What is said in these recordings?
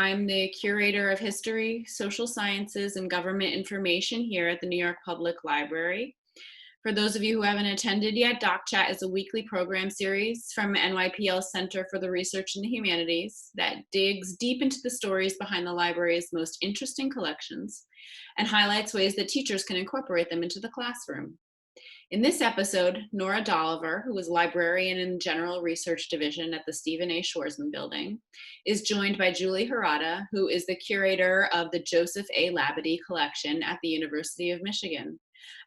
I'm the curator of history, social sciences, and government information here at the New York Public Library. For those of you who haven't attended yet, DocChat is a weekly program series from NYPL's Center for the Research in the Humanities that digs deep into the stories behind the library's most interesting collections and highlights ways that teachers can incorporate them into the classroom. In this episode, Nora Dolliver, who is librarian in the General Research Division at the Stephen A. Schwarzman Building, is joined by Julie Harada, who is the curator of the Joseph A. Labadie Collection at the University of Michigan.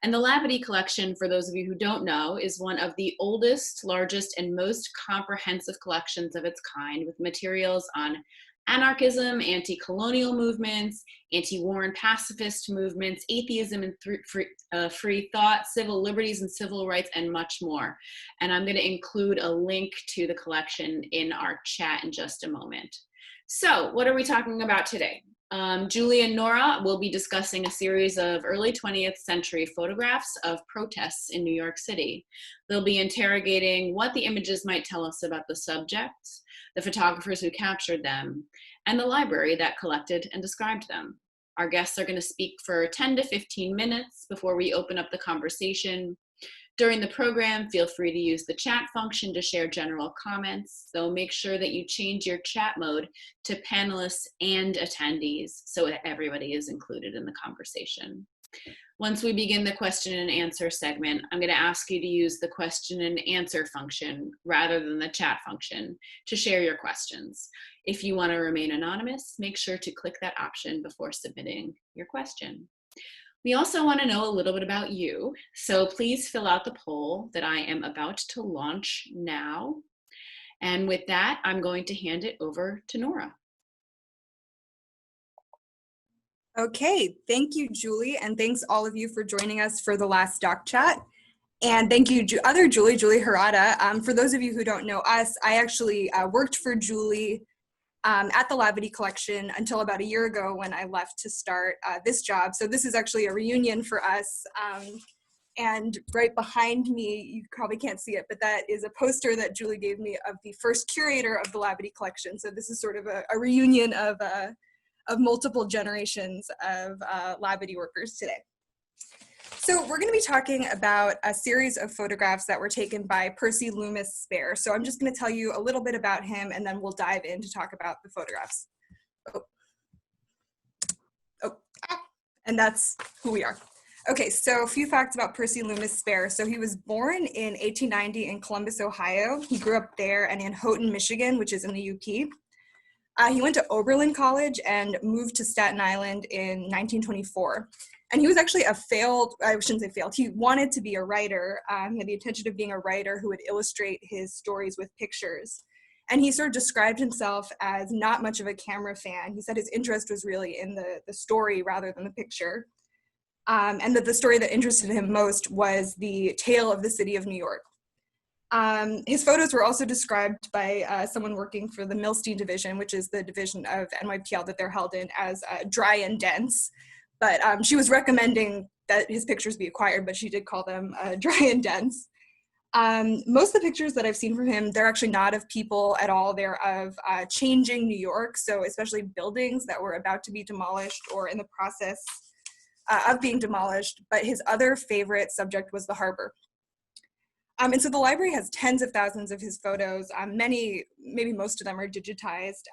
And the Labadie Collection, for those of you who don't know, is one of the oldest, largest, and most comprehensive collections of its kind, with materials on anarchism, anti-colonial movements, anti-war and pacifist movements, atheism and free thought, civil liberties and civil rights, and much more. And I'm going to include a link to the collection in our chat in just a moment. So what are we talking about today? Julie and Nora will be discussing a series of early 20th century photographs of protests in New York City. They'll be interrogating what the images might tell us about the subjects, the photographers who captured them, and the library that collected and described them. Our guests are going to speak for 10 to 15 minutes before we open up the conversation. During the program, feel free to use the chat function to share general comments, though make sure that you change your chat mode to panelists and attendees so that everybody is included in the conversation. Once we begin the question and answer segment, I'm going to ask you to use the question and answer function rather than the chat function to share your questions. If you want to remain anonymous, make sure to click that option before submitting your question. We also want to know a little bit about you, so please fill out the poll that I am about to launch now. And with that, I'm going to hand it over to Nora. Okay, thank you, Julie, and thanks all of you for joining us for the last DocChat. And thank you, Julie Harada. For those of you who don't know us, I actually worked for Julie at the Labadie Collection until about a year ago when I left to start this job. So this is actually a reunion for us. And right behind me, you probably can't see it, but that is a poster that Julie gave me of the first curator of the Labadie Collection. So this is sort of a reunion of multiple generations of Labadie workers today. So we're going to be talking about a series of photographs that were taken by Percy Loomis Spare. So I'm just going to tell you a little bit about him, and then we'll dive in to talk about the photographs. And that's who we are. Okay, so a few facts about Percy Loomis Spare. So he was born in 1890 in Columbus, Ohio. He grew up there and in Houghton, Michigan, which is in the UP. He went to Oberlin College and moved to Staten Island in 1924. And he was actually I shouldn't say failed, he wanted to be a writer. He had the intention of being a writer who would illustrate his stories with pictures. And he sort of described himself as not much of a camera fan. He said his interest was really in the story rather than the picture. And that the story that interested him most was the tale of the city of New York. His photos were also described by someone working for the Milstein division, which is the division of NYPL that they're held in, as dry and dense. But she was recommending that his pictures be acquired, but she did call them dry and dense. Most of the pictures that I've seen from him, they're actually not of people at all. They're of changing New York, so especially buildings that were about to be demolished or in the process of being demolished. But his other favorite subject was the harbor. And so the library has tens of thousands of his photos. Many, maybe most of them are digitized.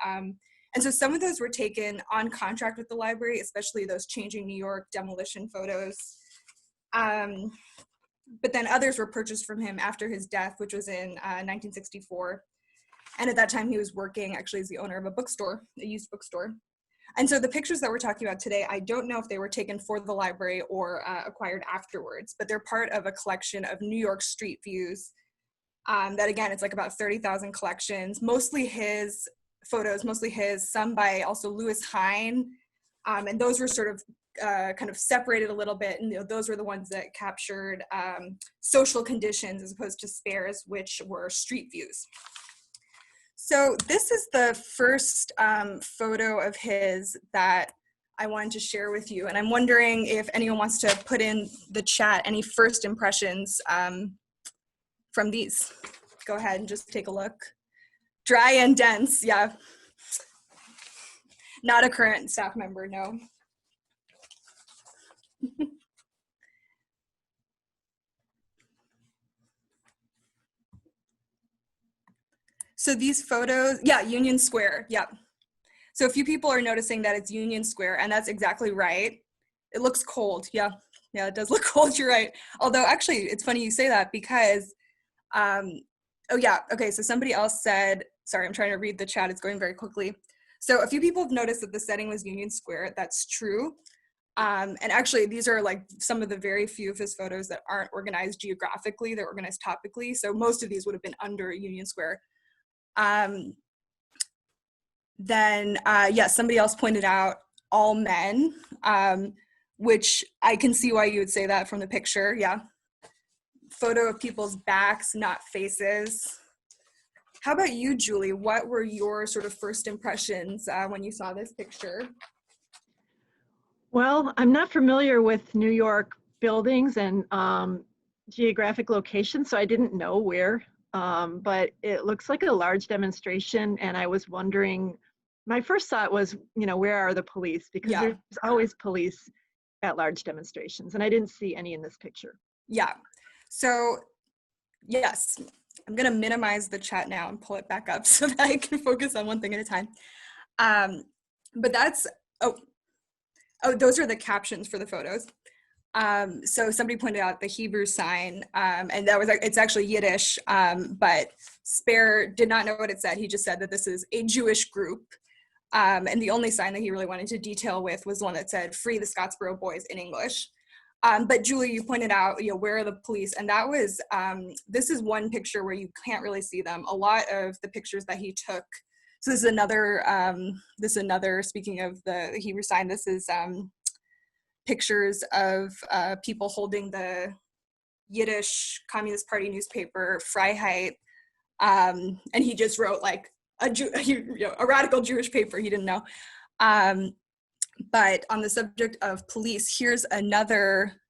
And so some of those were taken on contract with the library, especially those changing New York demolition photos. But then others were purchased from him after his death, which was in 1964. And at that time he was working actually as the owner of a bookstore, a used bookstore. And so the pictures that we're talking about today, I don't know if they were taken for the library or acquired afterwards, but they're part of a collection of New York street views. That again, it's like about 30,000 collections, mostly his photos, some by also Louis Hine. And those were sort of kind of separated a little bit. And those were the ones that captured social conditions as opposed to Spare's, which were street views. So this is the first photo of his that I wanted to share with you. And I'm wondering if anyone wants to put in the chat any first impressions from these. Go ahead and just take a look. Dry and dense, yeah. Not a current staff member, no. So these photos, yeah, Union Square, yeah. So a few people are noticing that it's Union Square, and that's exactly right. It looks cold, yeah. Yeah, it does look cold, you're right. Although actually, it's funny you say that because, oh yeah, okay, so somebody else said, sorry, I'm trying to read the chat, it's going very quickly. So a few people have noticed that the setting was Union Square, that's true. And actually, these are like some of the very few of his photos that aren't organized geographically, they're organized topically. So most of these would have been under Union Square. Then, yes, somebody else pointed out all men, which I can see why you would say that from the picture, yeah. Photo of people's backs, not faces. How about you, Julie? What were your sort of first impressions when you saw this picture? Well, I'm not familiar with New York buildings and geographic locations, so I didn't know where, but it looks like a large demonstration, and I was wondering, my first thought was, where are the police? Because Yeah. there's always police at large demonstrations, and I didn't see any in this picture. Yeah, so yes, I'm gonna minimize the chat now and pull it back up so that I can focus on one thing at a time. But that's, oh, those are the captions for the photos. So somebody pointed out the Hebrew sign, and it's actually Yiddish, but Spare did not know what it said. He just said that this is a Jewish group. And the only sign that he really wanted to detail with was the one that said "Free the Scottsboro Boys" in English. But Julie, you pointed out, where are the police? And that was, this is one picture where you can't really see them. A lot of the pictures that he took, so this is another, speaking of the Hebrew sign, this is pictures of people holding the Yiddish Communist Party newspaper, Freiheit, and he just wrote like a radical Jewish paper, he didn't know. But on the subject of police, here's another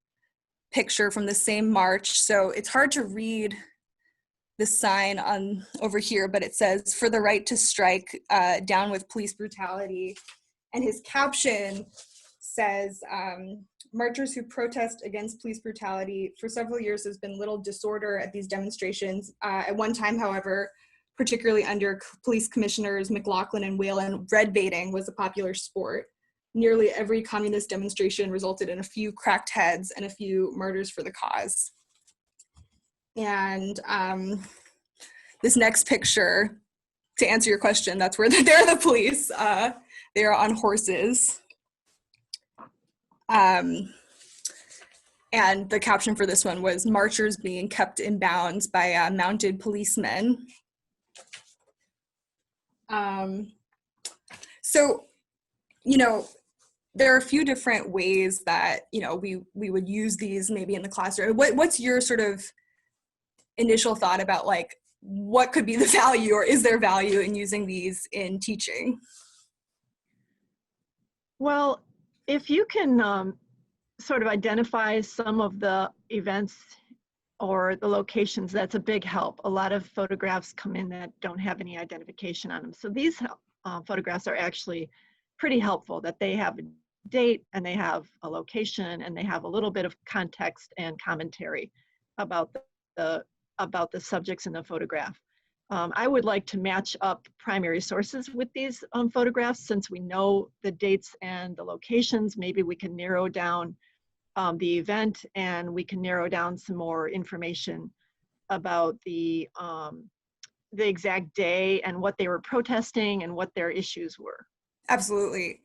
picture from the same march. So it's hard to read the sign on over here, but it says, "For the right to strike, down with police brutality." And his caption says, "Marchers who protest against police brutality. For several years, there's been little disorder at these demonstrations. At one time, however, particularly under police commissioners McLaughlin and Whalen, red baiting was a popular sport. Nearly every communist demonstration resulted in a few cracked heads and a few murders for the cause." And this next picture, to answer your question, that's where they're the police. They are on horses. And the caption for this one was "Marchers being kept in bounds by mounted policemen." So, there are a few different ways that, we would use these maybe in the classroom. What's your sort of initial thought about like, what could be the value, or is there value in using these in teaching? Well, if you can sort of identify some of the events or the locations, that's a big help. A lot of photographs come in that don't have any identification on them. So these photographs are actually pretty helpful, that they have a date and they have a location and they have a little bit of context and commentary about the subjects in the photograph. I would like to match up primary sources with these photographs. Since we know the dates and the locations, maybe we can narrow down the event, and we can narrow down some more information about the exact day and what they were protesting and what their issues were. Absolutely.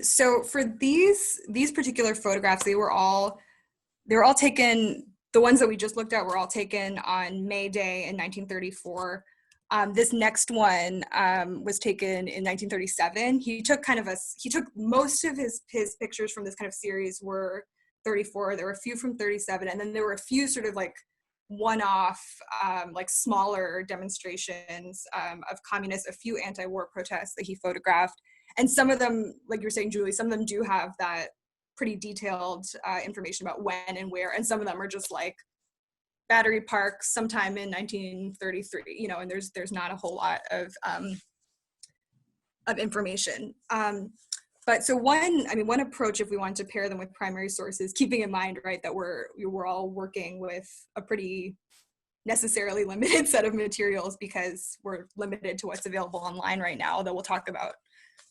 So for these particular photographs, they were all taken. The ones that we just looked at were all taken on May Day in 1934. This next one was taken in 1937. He took most of his pictures from this kind of series were 34. There were a few from 37, and then there were a few sort of like one-off, like smaller demonstrations of communists, a few anti-war protests that he photographed. And some of them, like you were saying, Julie, some of them do have that pretty detailed information about when and where, and some of them are just like Battery Park sometime in 1933, and there's not a whole lot of information. But so one approach, if we want to pair them with primary sources, keeping in mind, right, that we're all working with a pretty necessarily limited set of materials because we're limited to what's available online right now, although we'll talk about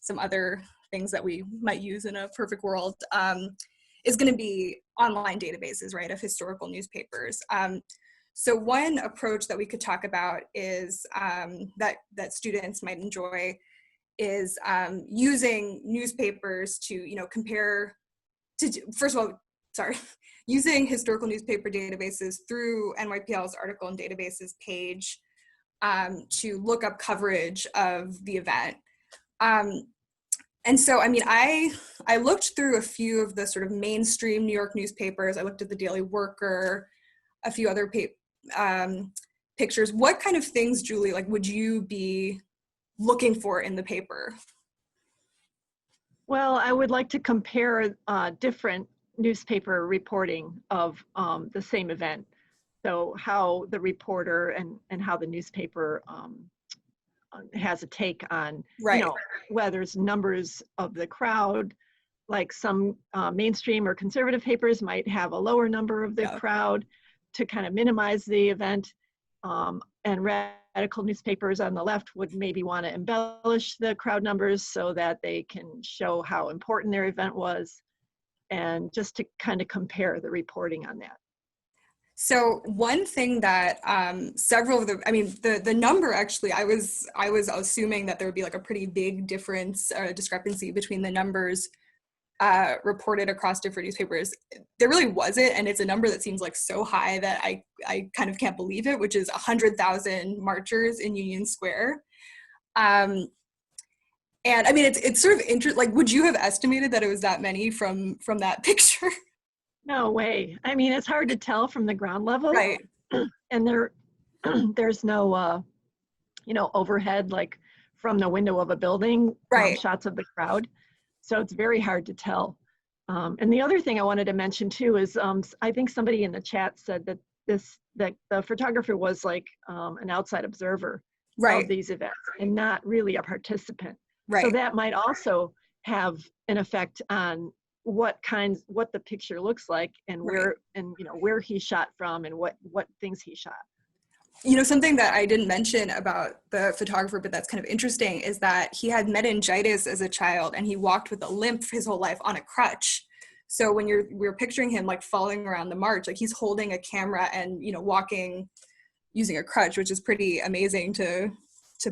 some other things that we might use in a perfect world, is going to be online databases, right, of historical newspapers. So one approach that we could talk about is that students might enjoy is using newspapers to, compare to, first of all, using historical newspaper databases through NYPL's article and databases page to look up coverage of the event. And so, I looked through a few of the sort of mainstream New York newspapers. I looked at the Daily Worker, a few other pictures. What kind of things, Julie, would you be looking for in the paper? Well, I would like to compare different newspaper reporting of the same event. So how the reporter and how the newspaper has a take on, Right. whether there's numbers of the crowd, like some mainstream or conservative papers might have a lower number of the crowd to kind of minimize the event. And radical newspapers on the left would maybe want to embellish the crowd numbers so that they can show how important their event was, and just to kind of compare the reporting on that. So one thing that several of the number, actually, I was assuming that there would be a pretty big difference or discrepancy between the numbers reported across different newspapers. There really wasn't, and it's a number that seems so high that I kind of can't believe it, which is 100,000 marchers in Union Square. And it's sort of interesting. Would you have estimated that it was that many from that picture? No way. It's hard to tell from the ground level. Right. And there's no, overhead, from the window of a building, right. Shots of the crowd. So it's very hard to tell. And the other thing I wanted to mention too is I think somebody in the chat said that the photographer was an outside observer of these events and not really a participant. Right. So that might also have an effect on what the picture looks like and where where he shot from and what things he shot. Something that I didn't mention about the photographer, but that's kind of interesting, is that he had meningitis as a child and he walked with a limp his whole life on a crutch. So when we're picturing him following around the march, he's holding a camera and, walking using a crutch, which is pretty amazing to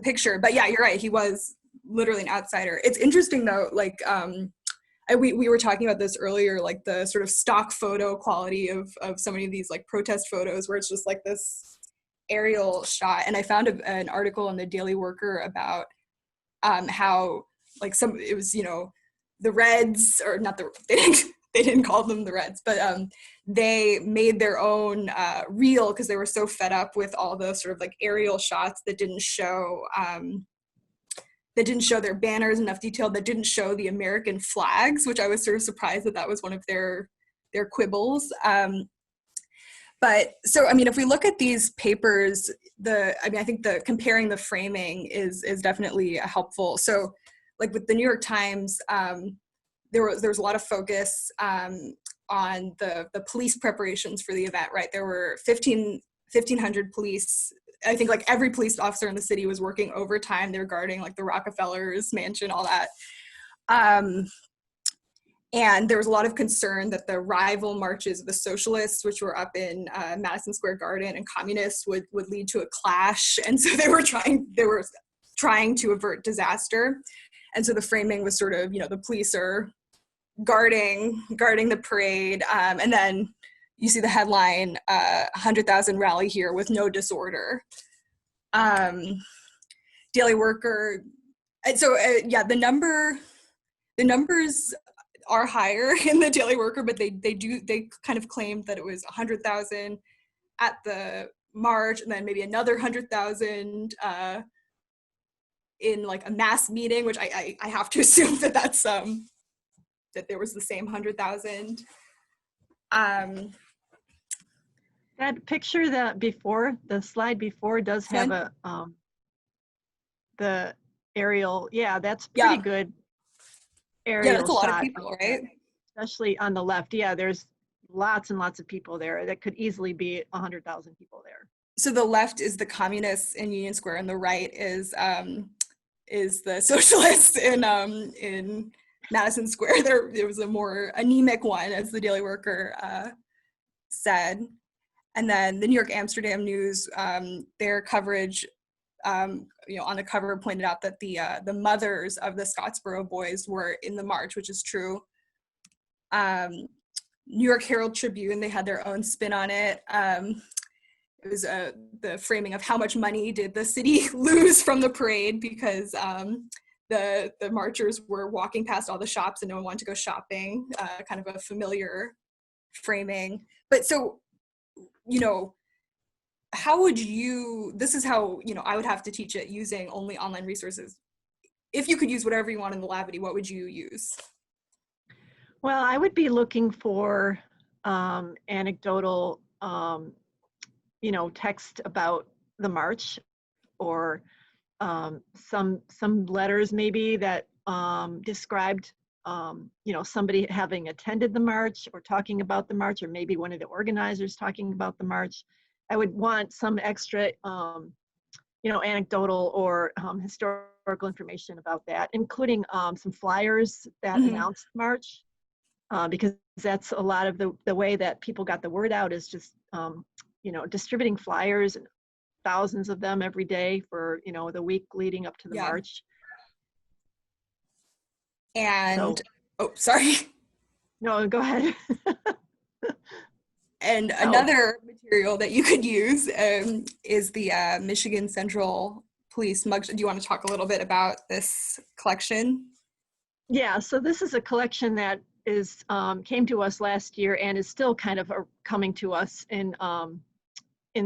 picture. But yeah, you're right. He was literally an outsider. It's interesting though, we were talking about this earlier, the sort of stock photo quality of so many of these protest photos where it's just this aerial shot. And I found an article in the Daily Worker about how it was, the Reds, or not they didn't call them the Reds, but they made their own reel because they were so fed up with all the sort of aerial shots that didn't show their banners in enough detail, that didn't show the American flags, which I was sort of surprised that was one of their quibbles. But so, if we look at these papers, I think comparing the framing is definitely helpful. So with the New York Times, there was a lot of focus on the police preparations for the event, right? There were 1,500 police. I think every police officer in the city was working overtime. They were guarding the Rockefellers mansion, all that. And there was a lot of concern that the rival marches of the socialists, which were up in Madison Square Garden, and communists would lead to a clash. And so they were trying to avert disaster. And so the framing was sort of, the police are guarding the parade. And then you see the headline, 100,000 rally here with no disorder. Daily Worker. And so, the numbers are higher in the Daily Worker, but they kind of claimed that it was 100,000 at the march, and then maybe another 100,000 in a mass meeting, which I have to assume that's that there was the same 100,000. That picture the slide before does have a aerial. Yeah, that's Yeah. pretty good Yeah, aerial that's a lot of shot people, of right? that, especially on the left. Yeah, there's lots and lots of people there. That could easily be 100,000 people there. So the left is the communists in Union Square, and the right is the socialists in Madison Square. There was a more anemic one, as the Daily Worker said. And then the New York Amsterdam News, their coverage, on the cover pointed out that the mothers of the Scottsboro boys were in the march, which is true. New York Herald Tribune, they had their own spin on it. It was the framing of how much money did the city lose from the parade, because the marchers were walking past all the shops and no one wanted to go shopping, kind of a familiar framing. But so, how would you, this is how, I would have to teach it using only online resources. If you could use whatever you want in the Labadee, what would you use? Well, I would be looking for anecdotal, text about the march, or some letters maybe that described, somebody having attended the march or talking about the march, or maybe one of the organizers talking about the march. I would want some extra, anecdotal or historical information about that, including some flyers that announced the march, because that's a lot of the way that people got the word out, is just, distributing flyers, and thousands of them every day for, the week leading up to the march. And, sorry. No, go ahead. And another material that you could use is the Michigan Central Police mug. Do you want to talk a little bit about this collection? Yeah, so this is a collection that came to us last year and is still kind of coming to us in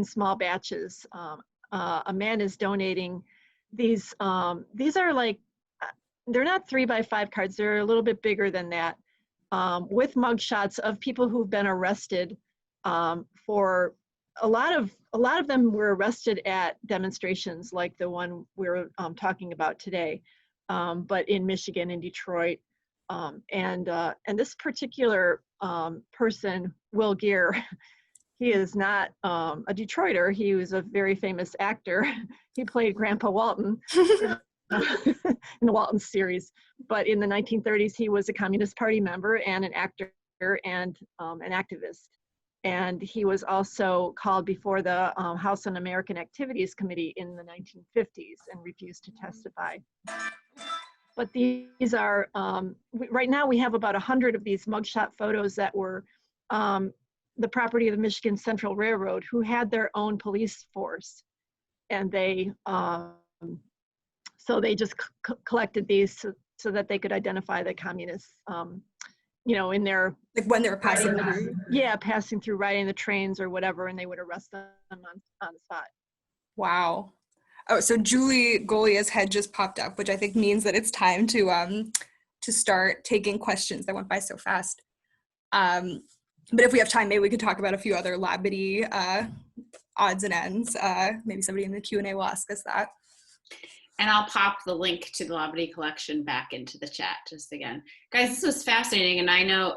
small batches. A man is donating these. These are like, they're not 3x5 cards. They're a little bit bigger than that, with mugshots of people who've been arrested. For a lot of them were arrested at demonstrations like the one we're talking about today, but in Michigan and Detroit. And this particular person, Will Gear, he is not a Detroiter. He was a very famous actor. He played Grandpa Walton in the Walton series. But in the 1930s, he was a Communist Party member and an actor and an activist. And he was also called before the House Un-American Activities Committee in the 1950s and refused to testify. But these are, right now we have about 100 of these mugshot photos that were the property of the Michigan Central Railroad, who had their own police force. And they, so they just collected these so that they could identify the communists, in their, like when they were passing through. Yeah, passing through, riding the trains or whatever, and they would arrest them on the spot. Wow. Oh, so Julie Golia's head just popped up, which I think means that it's time to start taking questions. That went by so fast. But if we have time, maybe we could talk about a few other Labadee odds and ends. Maybe somebody in the Q&A will ask us that. And I'll pop the link to the Labadee collection back into the chat just again. Guys, this was fascinating, and I know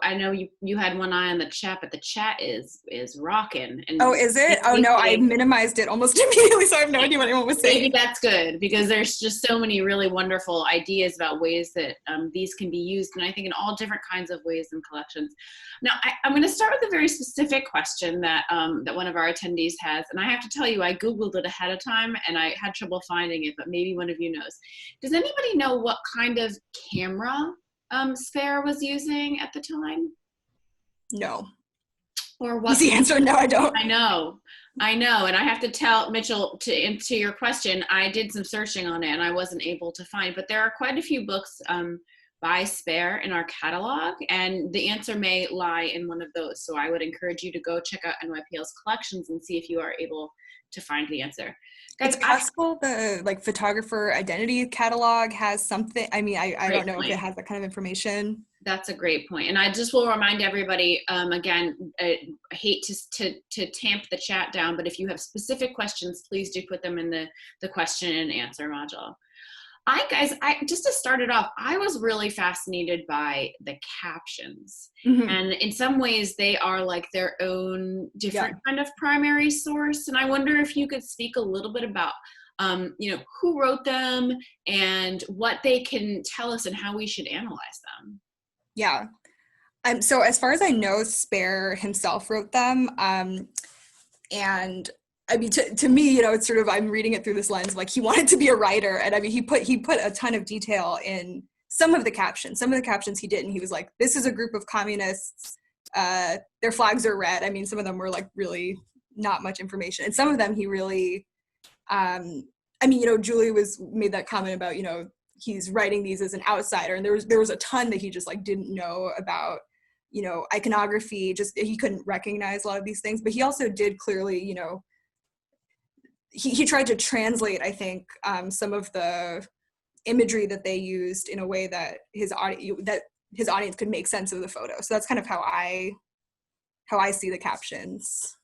you had one eye on the chat, but the chat is rocking. And oh, is it? Oh no, I minimized it almost immediately, so I have no idea what anyone was saying. Maybe that's good, because there's just so many really wonderful ideas about ways that these can be used, and I think in all different kinds of ways in collections. Now, I'm going to start with a very specific question that that one of our attendees has, and I have to tell you, I Googled it ahead of time, and I had trouble finding it, but maybe one of you knows. Does anybody know what kind of camera Spare was using at the time? No. Or what? Easy answer, no, I don't. I know, and I have to tell Mitchell, to answer your question, I did some searching on it and I wasn't able to find, but there are quite a few books by Spare in our catalog, and the answer may lie in one of those. So I would encourage you to go check out NYPL's collections and see if you are able to find the answer. Guys, it's possible the photographer identity catalog has something. I mean, I don't know if it has that kind of information. That's a great point. And I just will remind everybody, again, I hate to tamp the chat down, but if you have specific questions, please do put them in the question and answer module. I just to start it off, I was really fascinated by the captions. Mhm. And in some ways they are like their own different Yeah. kind of primary source. And I wonder if you could speak a little bit about, who wrote them and what they can tell us and how we should analyze them. Yeah. So as far as I know, Spare himself wrote them. And I mean, to me, it's sort of, I'm reading it through this lens, like he wanted to be a writer. And I mean, he put a ton of detail in some of the captions. Some of the captions he didn't. He was like, this is a group of communists. Their flags are red. I mean, some of them were like really not much information. And some of them he really, Julie made that comment about, he's writing these as an outsider. And there was a ton that he just like didn't know about, iconography, just he couldn't recognize a lot of these things. But he also did clearly, he tried to translate, I think, some of the imagery that they used in a way that his audience could make sense of the photo. So that's kind of how I see the captions.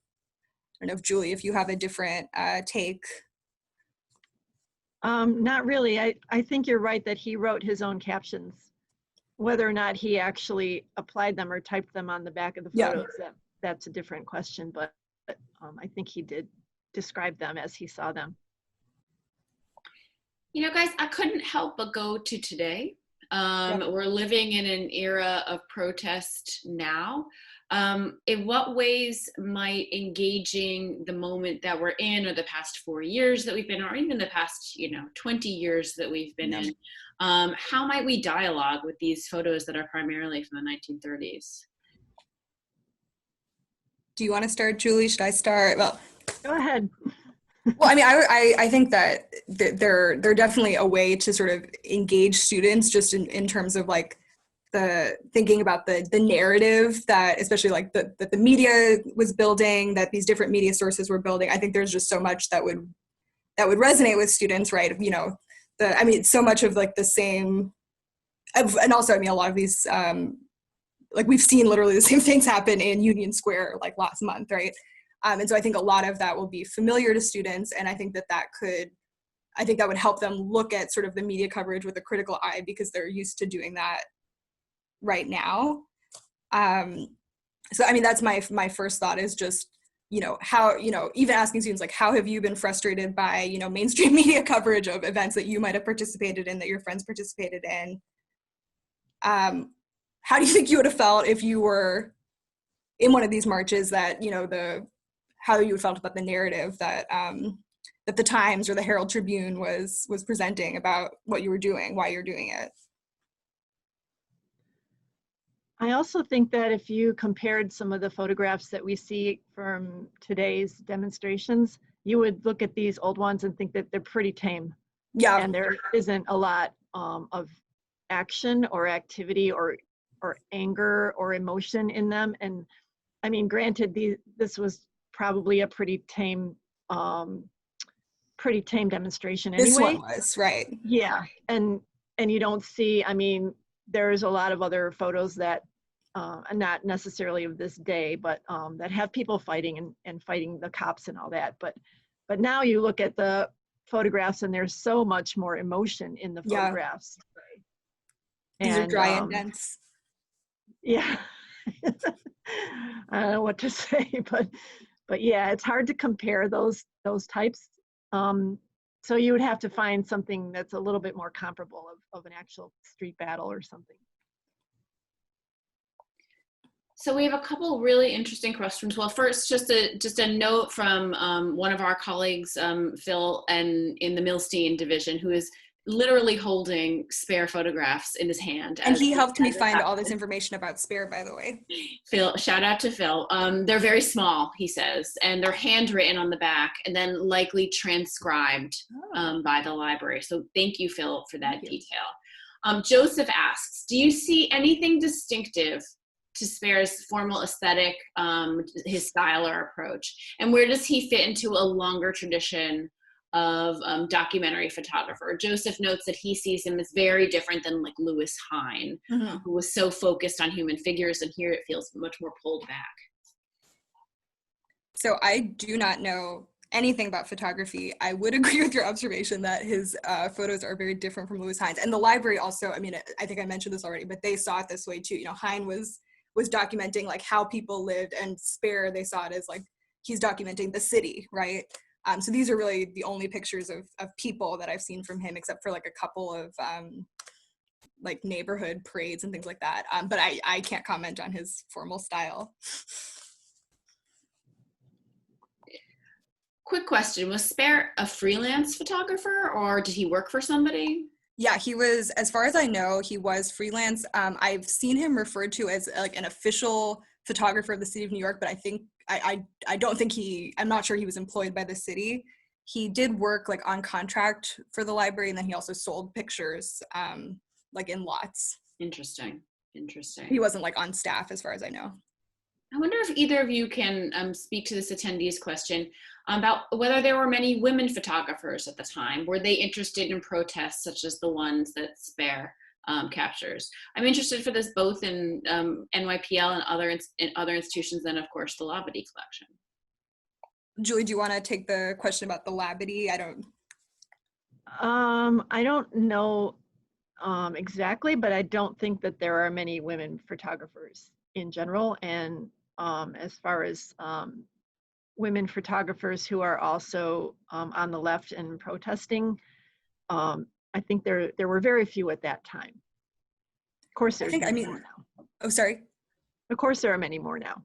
I don't know if Julie, if you have a different take. Not really. I think you're right that he wrote his own captions. Whether or not he actually applied them or typed them on the back of the photos, that's a different question. But I think he did describe them as he saw them. Guys, I couldn't help but go to today. We're living in an era of protest now. In what ways might engaging the moment that we're in, or the past 4 years that we've been, or even the past 20 years that we've been in, how might we dialogue with these photos that are primarily from the 1930s? Do you want to start, Julie? Should I start? Well, go ahead. Well, I mean, I think that they're definitely a way to sort of engage students, just in terms of like the thinking about the narrative that, especially like that the media was building, that these different media sources were building. I think there's just so much that would resonate with students, right? So much of like the same, and also, I mean, a lot of these, like we've seen literally the same things happen in Union Square like last month, right? And so I think a lot of that will be familiar to students, and I think that would help them look at sort of the media coverage with a critical eye, because they're used to doing that right now. So I mean, that's my first thought, is just, how, even asking students like, how have you been frustrated by, mainstream media coverage of events that you might have participated in, that your friends participated in? How do you think you would have felt if you were in one of these marches, that, how you felt about the narrative that that the Times or the Herald Tribune was presenting about what you were doing, why you're doing it? I also think that if you compared some of the photographs that we see from today's demonstrations, you would look at these old ones and think that they're pretty tame. Yeah. And there isn't a lot of action or activity or anger or emotion in them. And I mean, granted, this was probably a pretty tame demonstration anyway. This one was, right. Yeah, and you don't see, I mean, there's a lot of other photos that, not necessarily of this day, but that have people fighting and fighting the cops and all that. But now you look at the photographs and there's so much more emotion in the photographs. These are dry and dense. Yeah. I don't know what to say, but yeah, it's hard to compare those types. So you would have to find something that's a little bit more comparable of an actual street battle or something. So we have a couple really interesting questions. Well, first, just a note from one of our colleagues, Phil, and in the Milstein division, who is literally holding Spare photographs in his hand. And he helped me find all this information about Spare, by the way. Phil, shout out to Phil. They're very small, he says, and they're handwritten on the back and then likely transcribed by the library. So thank you, Phil, for that detail. Joseph asks, do you see anything distinctive to Spare's formal aesthetic, his style or approach? And where does he fit into a longer tradition of documentary photographer? Joseph notes that he sees him as very different than like Louis Hine, who was so focused on human figures, and here it feels much more pulled back. So I do not know anything about photography, I would agree with your observation that his photos are very different from Louis Hines. And the library also, I mean, I think I mentioned this already, but they saw it this way too. You know, Hine was documenting like how people lived, and Spare, they saw it as like he's documenting the city, right? So these are really the only pictures of people that I've seen from him, except for like a couple of like neighborhood parades and things like that. But I can't comment on his formal style. Quick question, was Spare a freelance photographer or did he work for somebody? Yeah, he was, as far as I know, he was freelance. I've seen him referred to as like an official photographer of the city of New York, but I don't think I'm not sure he was employed by the city. He did work like on contract for the library, and then he also sold pictures like in lots. Interesting. He wasn't like on staff as far as I know. I wonder if either of you can speak to this attendee's question about whether there were many women photographers at the time. Were they interested in protests such as the ones that Spare captures? I'm interested for this both in NYPL and other institutions, and of course the Labadie collection. Julie, do you want to take the question about the Labadie? I don't know exactly, but I don't think that there are many women photographers in general. And as far as women photographers who are also on the left and protesting, I think there were very few at that time. Of course, there's many more now. Oh, sorry. Of course, there are many more now.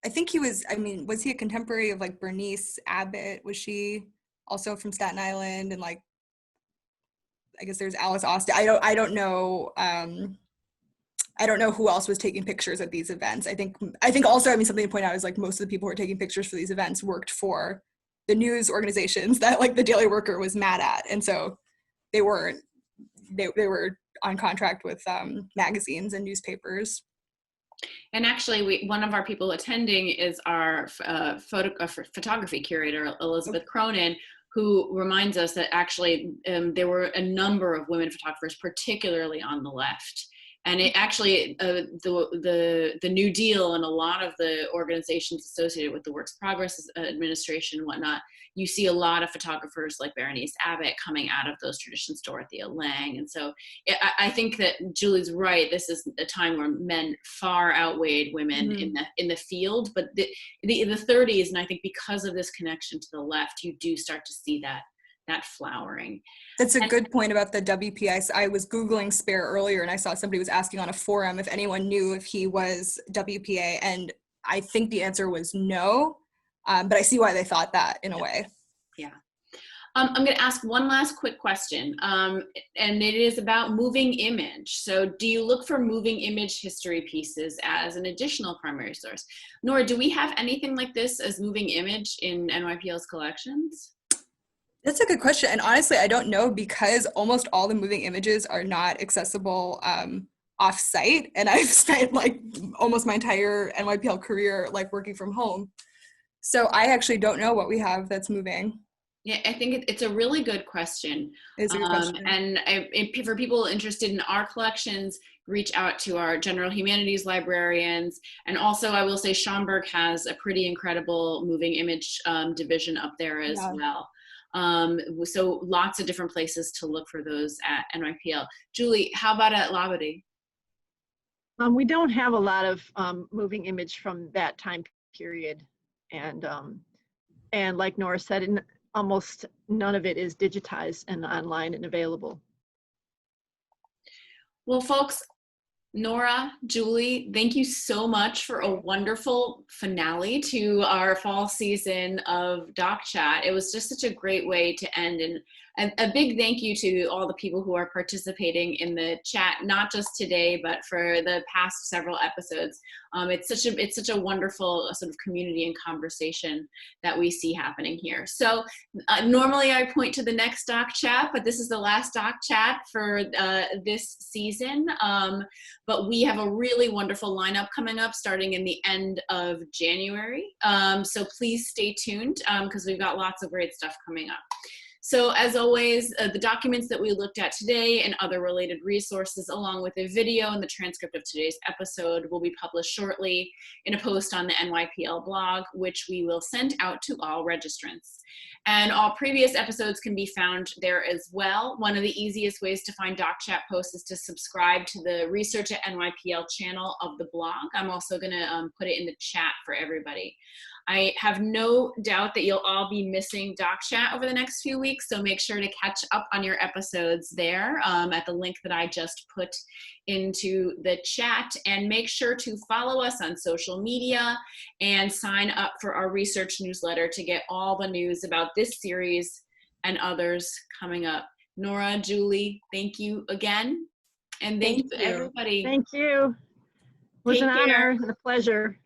I think he was, I mean, was he a contemporary of like Bernice Abbott? Was she also from Staten Island? And like, I guess there's Alice Austin. I don't know. I don't know who else was taking pictures at these events. I think also, I mean, something to point out is like most of the people who are taking pictures for these events worked for the news organizations that like the Daily Worker was mad at. And so they were on contract with magazines and newspapers. And actually, one of our people attending is our photography curator, Elizabeth Cronin, who reminds us that actually there were a number of women photographers, particularly on the left. And it actually, the New Deal and a lot of the organizations associated with the Works Progress Administration and whatnot, you see a lot of photographers like Berenice Abbott coming out of those traditions, Dorothea Lange. And so I think that Julie's right. This is a time where men far outweighed women in the field. But the 30s, and I think because of this connection to the left, you do start to see that flowering. That's a good point about the WPA. I was Googling Spare earlier and I saw somebody was asking on a forum if anyone knew if he was WPA, and I think the answer was no, but I see why they thought that in a way. Yeah. I'm going to ask one last quick question, and it is about moving image. So do you look for moving image history pieces as an additional primary source? Nora, do we have anything like this as moving image in NYPL's collections? That's a good question. And honestly, I don't know, because almost all the moving images are not accessible off-site. And I've spent like almost my entire NYPL career like working from home. So I actually don't know what we have that's moving. Yeah, I think it's a really good question. It's a good question. And for people interested in our collections, reach out to our general humanities librarians. And also I will say Schomburg has a pretty incredible moving image division up there as well. So lots of different places to look for those at NYPL. Julie, how about at Labadie? We don't have a lot of moving image from that time period. And like Nora said, almost none of it is digitized and online and available. Well, folks, Nora, Julie, thank you so much for a wonderful finale to our fall season of Doc Chat. It was just such a great way to end, and a big thank you to all the people who are participating in the chat, not just today, but for the past several episodes. It's such a wonderful sort of community and conversation that we see happening here. So normally I point to the next Doc Chat, but this is the last Doc Chat for this season. But we have a really wonderful lineup coming up starting in the end of January. So please stay tuned because we've got lots of great stuff coming up. So as always, the documents that we looked at today and other related resources, along with a video and the transcript of today's episode, will be published shortly in a post on the NYPL blog, which we will send out to all registrants. And all previous episodes can be found there as well. One of the easiest ways to find DocChat posts is to subscribe to the Research at NYPL channel of the blog. I'm also gonna put it in the chat for everybody. I have no doubt that you'll all be missing DocChat over the next few weeks, so make sure to catch up on your episodes there at the link that I just put into the chat, and make sure to follow us on social media and sign up for our research newsletter to get all the news about this series and others coming up. Nora, Julie, thank you again, and thank you to everybody. Thank you. It was Take an honor care. and a pleasure.